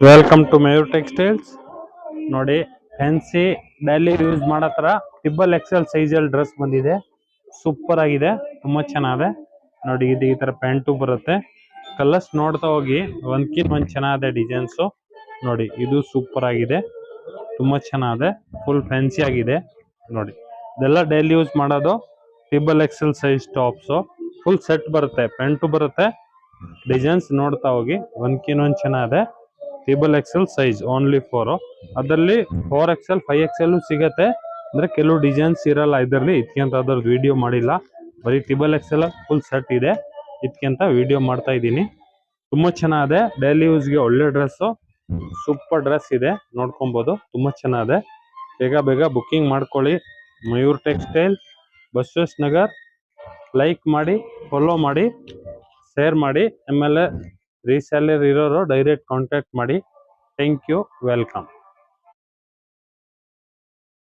Welcome to Mayur textiles. ನೋಡಿ, fancy daily use ಮಾಡೋ ತರ ಟ್ರಿಬಲ್ ಎಕ್ಸೆಲ್ ಸೈಜಲ್ಲಿ ಡ್ರೆಸ್ ಬಂದಿದೆ. ಸೂಪರ್ ಆಗಿದೆ, ತುಂಬಾ ಚೆನ್ನಾಗಿದೆ. ನೋಡಿ, ಇದು ಈ ತರ ಪ್ಯಾಂಟು ಬರುತ್ತೆ. ಕಲರ್ಸ್ ನೋಡ್ತಾ ಹೋಗಿ, ಒಂದ್ಕಿಂತ ಒಂದ್ ಚೆನ್ನಾಗಿದೆ ಡಿಸೈನ್ಸ್. ನೋಡಿ, ಇದು ಸೂಪರ್ ಆಗಿದೆ, ತುಂಬಾ ಚೆನ್ನಾಗಿದೆ, ಫುಲ್ ಫ್ಯಾನ್ಸಿ ಆಗಿದೆ. ನೋಡಿ, ಇದೆಲ್ಲ ಡೈಲಿ ಯೂಸ್ ಮಾಡೋದು triple XL size tops. Full set ಬರುತ್ತೆ, ಪ್ಯಾಂಟು ಬರುತ್ತೆ. ಡಿಸೈನ್ಸ್ ನೋಡ್ತಾ ಹೋಗಿ, ಒಂದ್ಕಿಂತ ಒಂದ್ ಚೆನ್ನಾಗಿದೆ. Triple XL size only 4. ಅದರಲ್ಲಿ 4XL 5XL ಸಿಗತ್ತೆ. ಅಂದ್ರೆ ಕೆಲವು ಡಿಸೈನ್ಸ್ ಇರಲ್ಲ ಇದರಲ್ಲಿ. ಇದಕ್ಕಿಂತ ಅದ್ರದ್ದು ವಿಡಿಯೋ ಮಾಡಿಲ್ಲ, ಬರೀ ಟ್ರಿಬಲ್ ಎಕ್ಸೆಲ್ ಫುಲ್ ಸೆಟ್ ಇದೆ. ಇದಕ್ಕಿಂತ ವಿಡಿಯೋ ಮಾಡ್ತಾ ಇದ್ದೀನಿ. ತುಂಬಾ ಚೆನ್ನಾಗಿದೆ, ಡೈಲಿ ಯೂಸ್ಗೆ ಒಳ್ಳೆ ಡ್ರೆಸ್, ಸೂಪರ್ ಡ್ರೆಸ್ ಇದೆ, ನೋಡ್ಕೊಬಹುದು. ತುಂಬಾ ಚೆನ್ನಾಗಿದೆ. ಬೇಗ ಬೇಗ ಬುಕ್ಕಿಂಗ್ ಮಾಡ್ಕೊಳ್ಳಿ. ಮಯೂರ್ ಟೆಕ್ಸ್ಟೈಲ್, ಬಸವೇಶ್ ನಗರ್. ಲೈಕ್ ಮಾಡಿ, ಫಾಲೋ ಮಾಡಿ, ಶೇರ್ ಮಾಡಿ. ಆಮೇಲೆ ರೀಸೆಲ್ಲರ್ ಇರೋರು ಡೈರೆಕ್ಟ್ ಕಾಂಟ್ಯಾಕ್ಟ್ ಮಾಡಿ. Thank you, welcome.